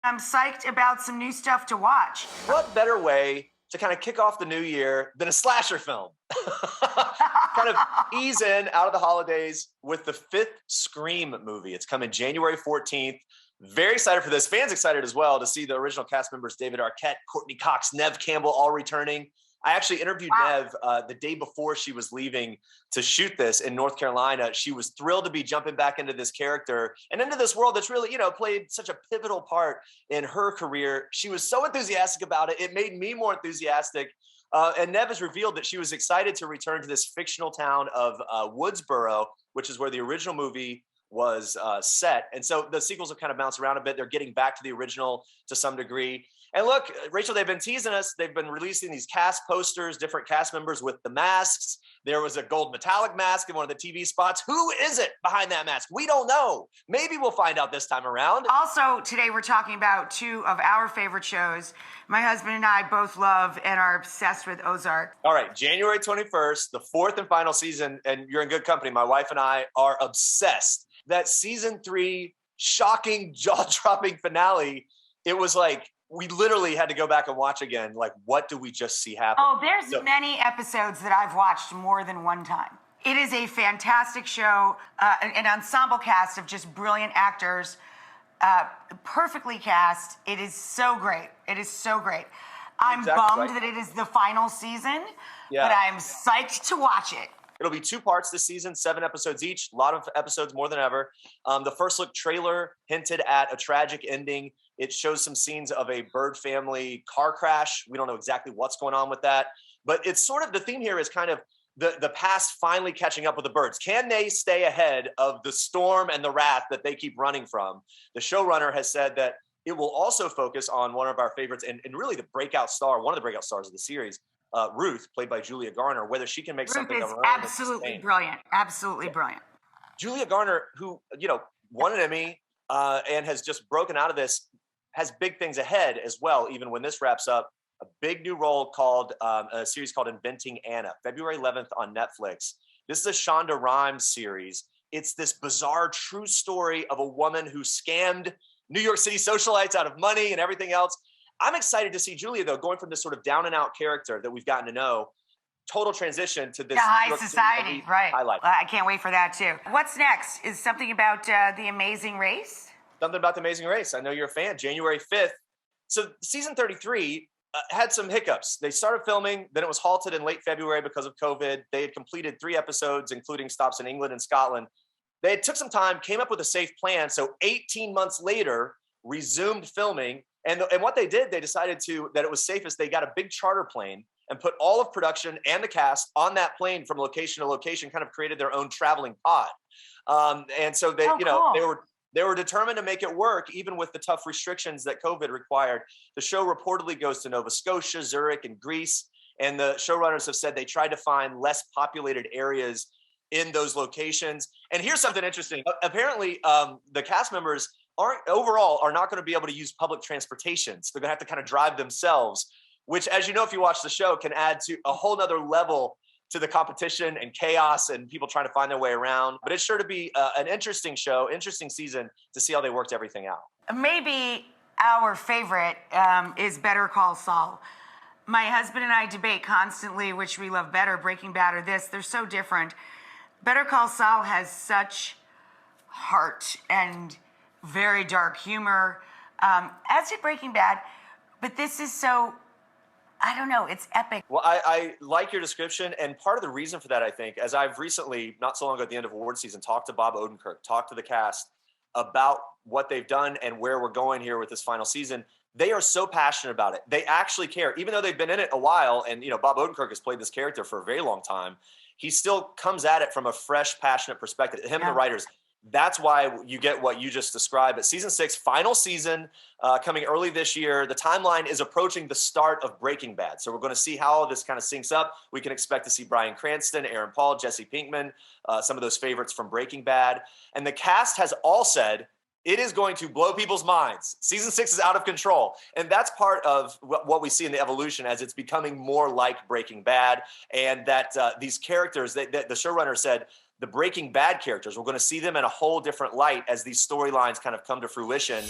I'm psyched about some new stuff to watch. What better way to kind of kick off the new year than a slasher film? Kind of ease in out of the holidays with the fifth Scream movie. It's coming January 14th. Very excited for this. Fans excited as well to see the original cast members, David Arquette, Courtney Cox, Neve Campbell, all returning. I actually interviewed Neve the day before she was leaving to shoot this in North Carolina. She was thrilled to be jumping back into this character and into this world that's really, played such a pivotal part in her career. She was so enthusiastic about it. It made me more enthusiastic. And Neve has revealed that she was excited to return to this fictional town of Woodsboro, which is where the original movie was set. And so the sequels have kind of bounced around a bit. They're getting back to the original to some degree. And look, Rachel, they've been teasing us. They've been releasing these cast posters, different cast members with the masks. There was a gold metallic mask in one of the TV spots. Who is it behind that mask? We don't know. Maybe we'll find out this time around. Also, today we're talking about two of our favorite shows. My husband and I both love and are obsessed with Ozark. All right, January 21st, the fourth and final season, and you're in good company. My wife and I are obsessed. That season 3 shocking, jaw-dropping finale, it was like, we literally had to go back and watch again. Like, what do we just see happen? Oh, there's many episodes that I've watched more than one time. It is a fantastic show, an ensemble cast of just brilliant actors, perfectly cast. It is so great. It is so great. I'm bummed that it is the final season, but I'm psyched to watch it. It'll be 2 parts this season, 7 episodes each, a lot of episodes more than ever. The first look trailer hinted at a tragic ending. It shows some scenes of a Bird family car crash. We don't know exactly what's going on with that, but it's sort of, the theme here is kind of the past finally catching up with the Birds. Can they stay ahead of the storm and the wrath that they keep running from? The showrunner has said that it will also focus on one of our favorites and really the breakout star, one of the breakout stars of the series, Ruth, played by Julia Garner, whether she can make something of her own. Absolutely brilliant. Absolutely brilliant. Julia Garner, who, won an Emmy and has just broken out of this, has big things ahead as well, even when this wraps up. A big new role called a series called Inventing Anna, February 11th on Netflix. This is a Shonda Rhimes series. It's this bizarre true story of a woman who scammed New York City socialites out of money and everything else. I'm excited to see Julia, though, going from this sort of down and out character that we've gotten to know, total transition to this high society, right? Highlight. I can't wait for that too. What's next? Is something about The Amazing Race? Something about The Amazing Race. I know you're a fan. January 5th. So season 33 had some hiccups. They started filming, then it was halted in late February because of COVID. They had completed 3 episodes, including stops in England and Scotland. They took some time, came up with a safe plan. So 18 months later, resumed filming. And what they did, they decided that it was safest. They got a big charter plane and put all of production and the cast on that plane from location to location, kind of created their own traveling pod. And so they, cool. they were determined to make it work, even with the tough restrictions that COVID required. The show reportedly goes to Nova Scotia, Zurich, and Greece. And the showrunners have said they tried to find less populated areas in those locations. And here's something interesting. Apparently, the cast members are not going to be able to use public transportation. So they're going to have to kind of drive themselves, which, as you know, if you watch the show, can add to a whole nother level to the competition and chaos and people trying to find their way around. But it's sure to be an interesting show, interesting season to see how they worked everything out. Maybe our favorite is Better Call Saul. My husband and I debate constantly which we love better, Breaking Bad or this. They're so different. Better Call Saul has such heart and very dark humor, as did Breaking Bad. But this is so, I don't know, it's epic. Well, I like your description. And part of the reason for that, I think, as I've recently, not so long ago at the end of award season, talked to Bob Odenkirk, talked to the cast about what they've done and where we're going here with this final season. They are so passionate about it. They actually care, even though they've been in it a while. And, Bob Odenkirk has played this character for a very long time. He still comes at it from a fresh, passionate perspective. Him and the writers. That's why you get what you just described. But season 6, final season, coming early this year. The timeline is approaching the start of Breaking Bad. So we're going to see how this kind of syncs up. We can expect to see Bryan Cranston, Aaron Paul, Jesse Pinkman, some of those favorites from Breaking Bad. And the cast has all said it is going to blow people's minds. Season 6 is out of control. And that's part of what we see in the evolution as it's becoming more like Breaking Bad. And that these characters, the showrunner said, the Breaking Bad characters, we're going to see them in a whole different light as these storylines kind of come to fruition.